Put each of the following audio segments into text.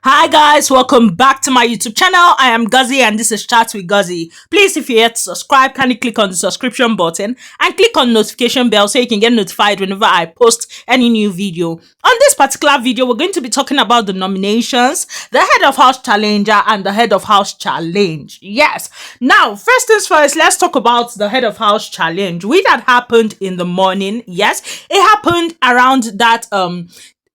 Hi guys, welcome back to my YouTube channel. I am Guzzy and this is Chat with Guzzy. Please, if you're yet to subscribe, kindly click on the subscription button and click on notification bell so you can get notified whenever I post any new video. On this particular video, we're going to be talking about the nominations, the head of house challenger and the head of house challenge. Yes. Now, first things first, let's talk about the head of house challenge, which had happened in the morning. Yes, it happened around that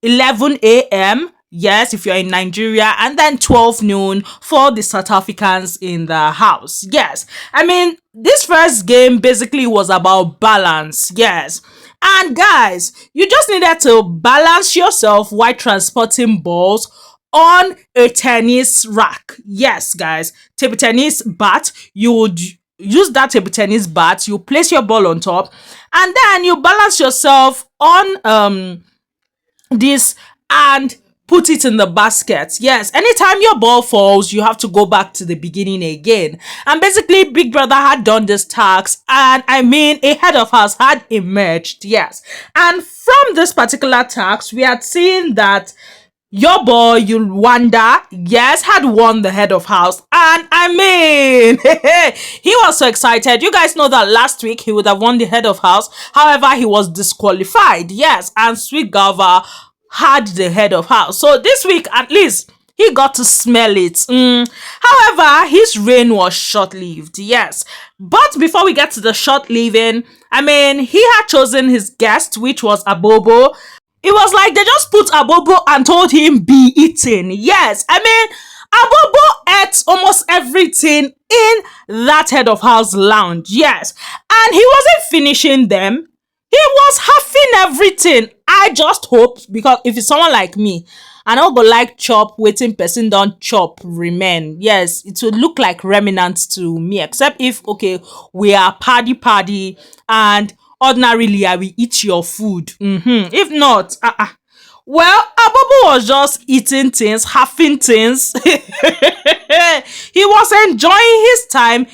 11 a.m. Yes, if you're in Nigeria, and then 12 noon for the South Africans in the house. Yes, I mean, this first game basically was about balance. Yes, and guys, you just needed to balance yourself while transporting balls on a tennis rack. Yes, guys, table tennis bat. You would use that table tennis bat, you place your ball on top, and then you balance yourself on this and put it in the basket. Yes, anytime your ball falls, you have to go back to the beginning again. And basically, Big Brother had done this task, and I mean, a head of house had emerged. Yes, and from this particular task, we had seen that your boy Uyanda, yes, had won the head of house, and I mean, he was so excited. You guys know that last week he would have won the head of house, however, he was disqualified. Yes, and Sweet Gava had the head of house. So this week, at least, he got to smell it. However, his reign was short-lived. Yes, but before we get to the short-living, I mean, he had chosen his guest, which was Abobo. It was like they just put Abobo and told him be eaten. Yes, I mean, Abobo ate almost everything in that head of house lounge. Yes, and he wasn't finishing them. He was having everything. I just hope, because if it's someone like me, I don't go like chop, waiting person don't chop remain. Yes, it would look like remnants to me, except if, okay, we are party and ordinarily I will eat your food. If not, well, Abobo was just eating things, having things. He was enjoying his time,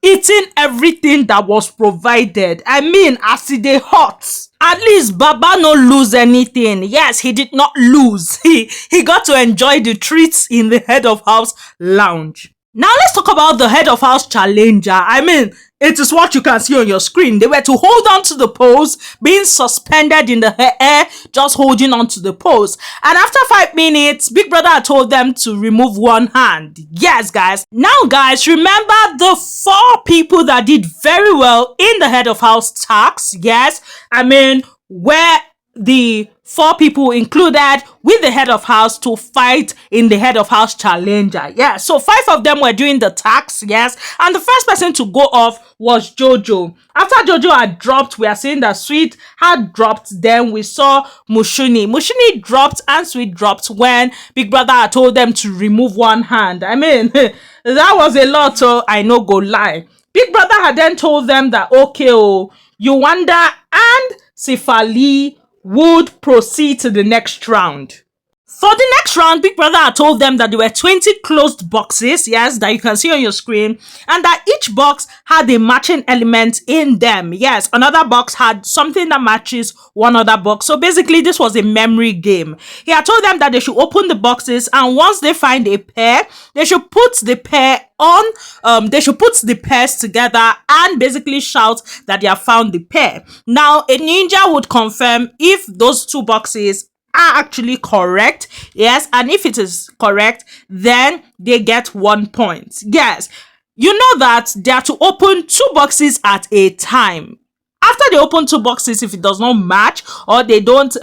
eating everything that was provided. I mean, as it dey hot. At least Baba no lose anything. Yes, he did not lose. He got to enjoy the treats in the head of house lounge. Now let's talk about the head of house challenger. I mean, it is what you can see on your screen. They were to hold on to the pole, being suspended in the air, just holding on to the pole. And after 5 minutes, Big Brother told them to remove one hand. Yes, guys. Now, guys, remember the 4 people that did very well in the head of house task. Yes, I mean, where the 4 people included with the head of house to fight in the head of house challenger. Yeah, so 5 of them were doing the tax. Yes, and the first person to go off was Jojo. After Jojo had dropped, we are seeing that Sweet had dropped. Then we saw Mushini dropped, and Sweet dropped when Big Brother had told them to remove one hand. I mean, that was a lot, so I no go lie. Big Brother had then told them that, okay, Uyanda and Sipha Lee would proceed to the next round. For the next round, Big Brother had told them that there were 20 closed boxes, yes, that you can see on your screen, and that each box had a matching element in them. Yes, another box had something that matches one other box. So basically, this was a memory game. He had told them that they should open the boxes, and once they find a pair, they should put the pair on, they should put the pairs together and basically shout that they have found the pair. Now, a ninja would confirm if those 2 boxes are actually correct. Yes, and if it is correct, then they get 1 point. Yes, you know that they are to open 2 boxes at a time. After they open 2 boxes, if it does not match or they don't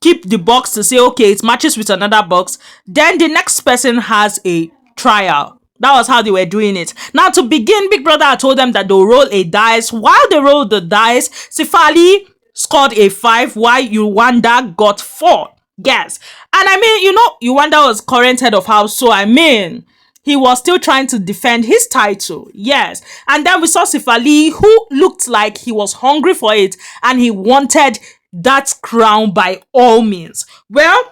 keep the box to say, okay, it matches with another box, then the next person has a trial. That was how they were doing it. Now, to begin, Big Brother had told them that they'll roll a dice. While they rolled the dice, Sipha Lee scored a 5, while Uyanda got 4. Yes. And I mean, you know, Uyanda was current head of house, so I mean, he was still trying to defend his title. Yes. And then we saw Sipha Lee, who looked like he was hungry for it, and he wanted that crown by all means. Well,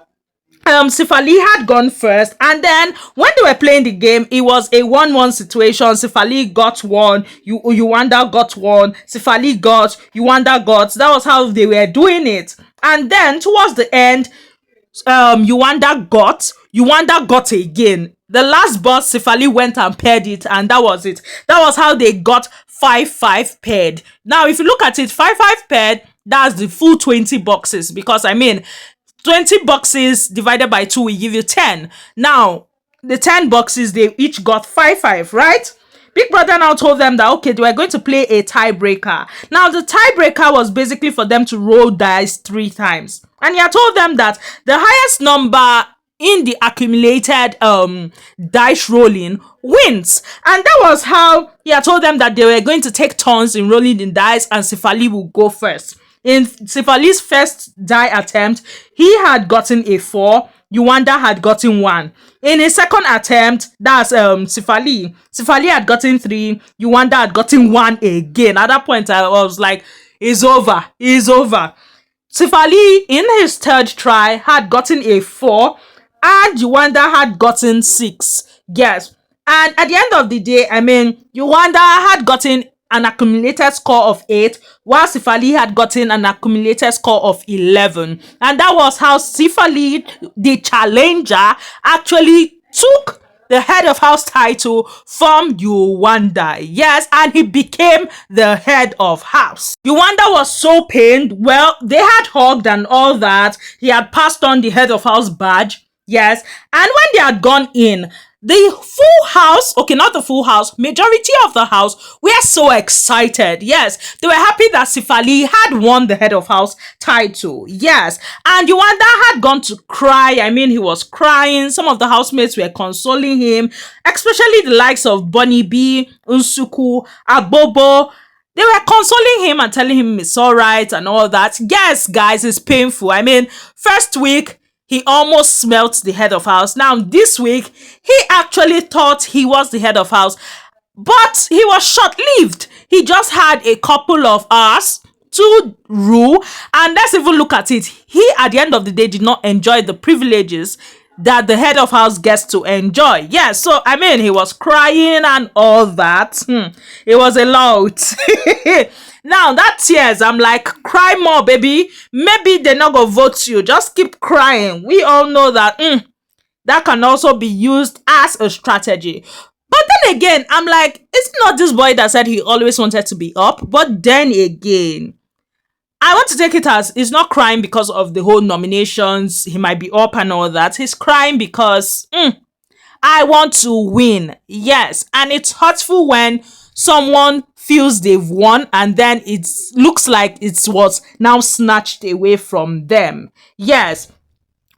Sipha Lee had gone first, and then when they were playing the game, it was a 1-1 situation. Sipha Lee got 1, Uyanda got 1, Sipha Lee got, Uyanda got. That was how they were doing it. And then towards the end, Uyanda got again. The last boss, Sipha Lee went and paired it, and that was it. That was how they got 5-5 paired. Now, if you look at it, 5-5 paired, that's the full 20 boxes. Because I mean, 20 boxes divided by 2 will give you 10. Now, the 10 boxes, they each got 5-5, right? Big Brother now told them that, okay, they were going to play a tiebreaker. Now, the tiebreaker was basically for them to roll dice 3 times. And he had told them that the highest number in the accumulated dice rolling wins. And that was how he had told them that they were going to take turns in rolling the dice, and Sipha Lee will go first. In Sipha Lee's first die attempt, he had gotten a 4. Uyanda had gotten 1. In his second attempt, that's Sipha Lee had gotten 3. Uyanda had gotten 1 again. At that point, I was like, it's over. Sipha Lee, in his third try, had gotten a 4, and Uyanda had gotten 6. Yes. And at the end of the day, I mean, Uyanda had gotten an accumulated score of 8, while Sipha Lee had gotten an accumulated score of 11. And that was how Sipha Lee, the challenger, actually took the head of house title from Uyanda. Yes, and he became the head of house. Uyanda was so pained. Well, they had hugged and all that. He had passed on the head of house badge. Yes, and when they had gone in, the full house, okay, not the full house, majority of the house were so excited. Yes, they were happy that Sipha Lee had won the head of house title. Yes, and Uyanda had gone to cry. I mean, he was crying. Some of the housemates were consoling him, especially the likes of Bunny B, Unsuku, Abobo. They were consoling him and telling him it's all right and all that. Yes, guys, it's painful. I mean, first week, he almost smelt the head of house. Now, this week, he actually thought he was the head of house, but he was short-lived. He just had a couple of hours to rule, and let's even look at it. He, at the end of the day, did not enjoy the privileges that the head of house gets to enjoy. Yeah, so, I mean, he was crying and all that. It was a lot. Now, that tears, I'm like, cry more, baby. Maybe they're not gonna vote you. Just keep crying. We all know that that can also be used as a strategy. But then again, I'm like, it's not this boy that said he always wanted to be up. But then again, I want to take it as he's not crying because of the whole nominations. He might be up and all that. He's crying because I want to win. Yes, and it's hurtful when someone feels they've won and then it looks like it was now snatched away from them. Yes.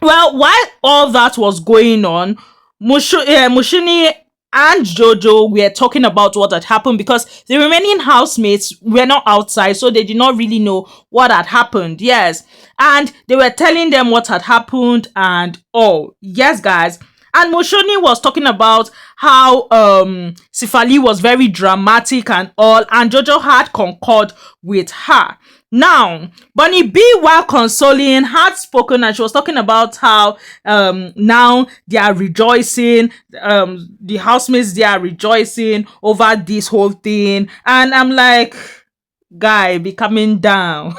Well, while all that was going on, Mushini and Jojo were talking about what had happened because the remaining housemates were not outside, so they did not really know what had happened. Yes. And they were telling them what had happened and all. Yes, guys. And Moshoni was talking about how Sipha Lee was very dramatic and all, and Jojo had concurred with her. Now, Bunny B, while consoling, had spoken, and she was talking about how now they are rejoicing, the housemates, they are rejoicing over this whole thing. And I'm like, guy, be coming down.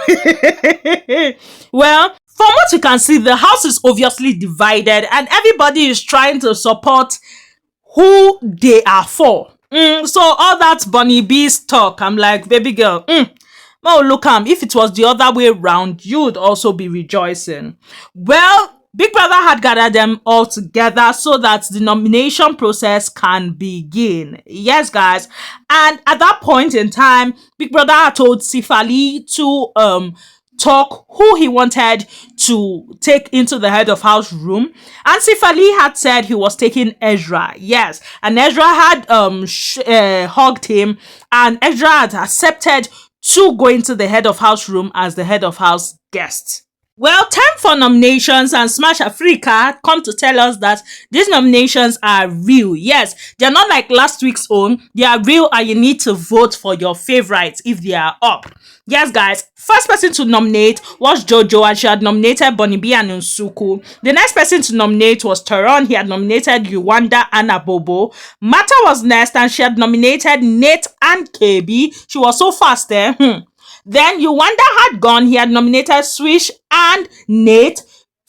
Well, from what you can see, the house is obviously divided and everybody is trying to support who they are for. So all that Bunny B's talk, I'm like, baby girl, oh, look, if it was the other way around, you would also be rejoicing. Well, Big Brother had gathered them all together so that the nomination process can begin. Yes, guys. And at that point in time, Big Brother had told Sipha Lee to talk who he wanted to take into the head of house room, and Sipha Lee had said he was taking Ezra. Yes, and Ezra had hugged him, and Ezra had accepted to go into the head of house room as the head of house guest. Well, time for nominations, and Smash Africa come to tell us that these nominations are real. Yes, they're not like last week's own. They are real, and you need to vote for your favorites if they are up. Yes, guys. First person to nominate was Jojo, and she had nominated Bunny B and Nsuku. The next person to nominate was Tyroon. He had nominated Uyanda and Abobo. Mata was next, and she had nominated Nate and KB. She was so fast there. Then Uyanda had gone. He had nominated Swish and Nate.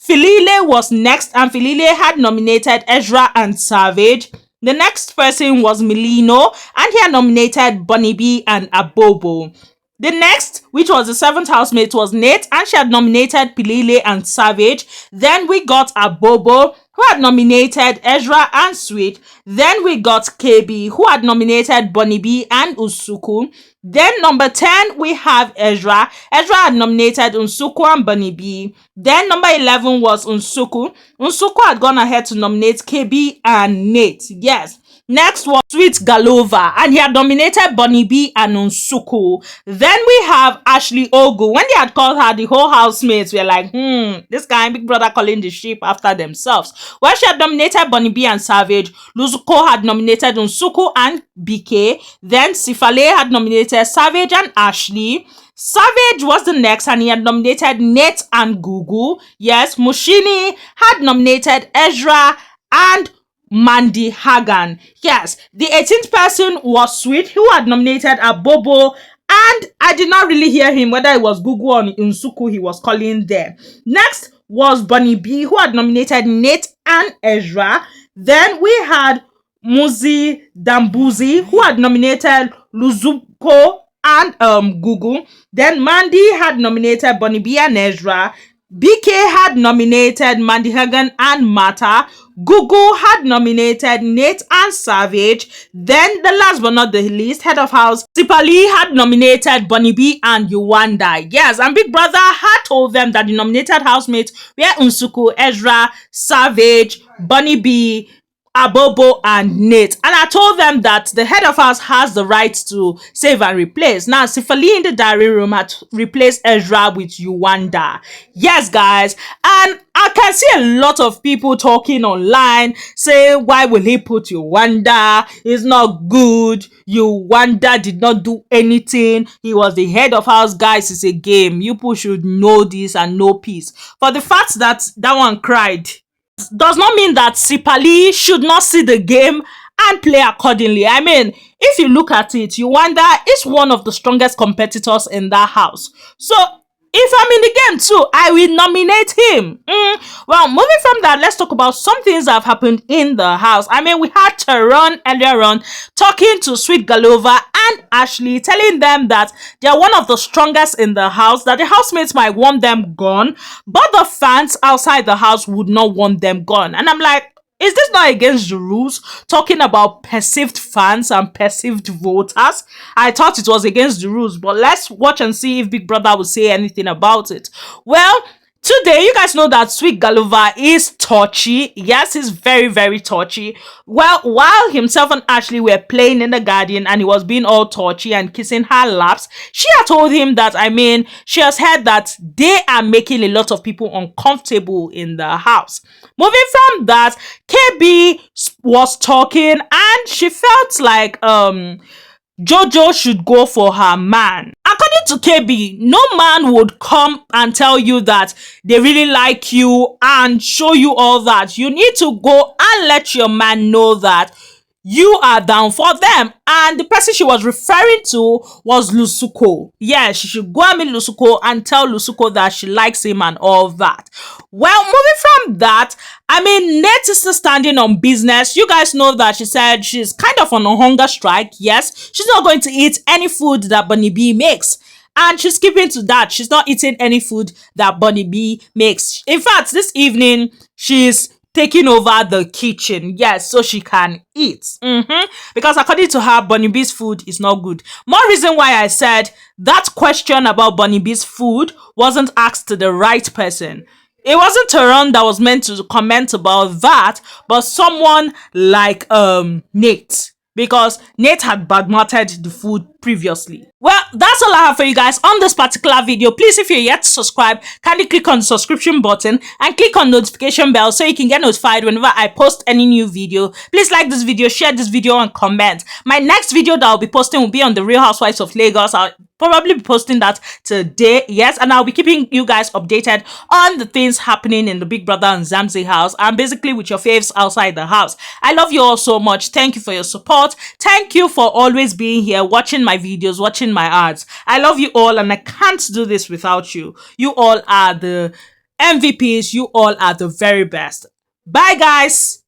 Filile was next, and Filile had nominated Ezra and Savage. The next person was Milino, and he had nominated Bunny B and Abobo. The next, which was the seventh housemate, was Nate, and she had nominated Pilile and Savage. Then we got Abobo, who had nominated Ezra and Sweet. Then we got KB, who had nominated Bunny B and Usuku. Then number 10, we have Ezra. Ezra had nominated Unsuku and Bunny B. Then number 11 was Unsuku. Unsuku had gone ahead to nominate KB and Nate. Yes. Next was Sweet Galova, and he had nominated Bunny B and Unsuku. Then we have Ashley Ogu. When they had called her, the whole housemates were like, this guy, Big Brother calling the sheep after themselves. Well, she had nominated Bunny B and Savage. Luzuko had nominated Unsuku and BK. Then Sipha Lee had nominated Savage and Ashley. Savage was the next, and he had nominated Nate and Gugu. Yes, Mushini had nominated Ezra and Mandy Hagan. Yes, the 18th person was Sweet, who had nominated Abobo, and I did not really hear him whether it was Gugu or Unsuku he was calling there. Next was Bunny B, who had nominated Nate and Ezra. Then we had Muzi Dambuzi, who had nominated Luzuko and Gugu. Then Mandy had nominated Bunny B and Ezra. BK had nominated Mandy Hagan and Mata. Gugu had nominated Nate and Savage. Then the last but not the least, head of house, Sipha Lee had nominated Bunny B and Uyanda. Yes, and Big Brother had told them that the nominated housemates were Unsuku, Ezra, Savage, Bunny B, Abobo and Nate, and I told them that the head of house has the right to save and replace. Now Sipha Lee in the diary room had replaced Ezra with Uyanda. Yes guys, and I can see a lot of people talking online saying, why will he put Uyanda? It's not good. Uyanda did not do anything. He was the head of house. Guys, it's a game. You people should know this and know peace. For the fact that that one cried does not mean that Sipha Lee should not see the game and play accordingly. I mean, if you look at it, Uyanda is one of the strongest competitors in that house. So if I'm in the game too, I will nominate him. Well, moving from that, let's talk about some things that have happened in the house. I mean, we had Tyroon earlier on talking to Sweet Galova and Ashley, telling them that they are one of the strongest in the house, that the housemates might want them gone, but the fans outside the house would not want them gone. And I'm like, is this not against the rules? Talking about perceived fans and perceived voters. I thought it was against the rules, but let's watch and see if Big Brother will say anything about it. Well, today, you guys know that Sweet Galova is touchy. Yes, he's very, very touchy. Well, while himself and Ashley were playing in the garden and he was being all touchy and kissing her laps, she had told him that, I mean, she has heard that they are making a lot of people uncomfortable in the house. Moving from that, KB was talking and she felt like Jojo should go for her man. According to KB, no man would come and tell you that they really like you and show you all that. You need to go and let your man know that you are down for them. And the person she was referring to was Lusuko. Yeah, she should go and meet Lusuko and tell Lusuko that she likes him and all that. Well, moving from that, I mean, Nate is still standing on business. You guys know that she said she's kind of on a hunger strike. Yes, she's not going to eat any food that Bunny B makes. And she's keeping to that. She's not eating any food that Bunny B makes. In fact, this evening, she's taking over the kitchen, yes, so she can eat. Because according to her, Bunny B's food is not good. More reason why I said that question about Bunny B's food wasn't asked to the right person. It wasn't Tyroon that was meant to comment about that, but someone like Nate. Because Nate had badmouthed the food previously. Well, that's all I have for you guys on this particular video. Please, if you're yet to subscribe, kindly click on the subscription button and click on notification bell so you can get notified whenever I post any new video. Please like this video, share this video, and comment. My next video that I'll be posting will be on the Real Housewives of Lagos. I'll probably be posting that today, yes, and I'll be keeping you guys updated on the things happening in the Big Brother and Zamzi house and basically with your faves outside the house. I love you all so much. Thank you for your support. Thank you for always being here, watching my videos, watching my ads. I love you all and I can't do this without you. You all are the MVPs, you all are the very best. Bye guys.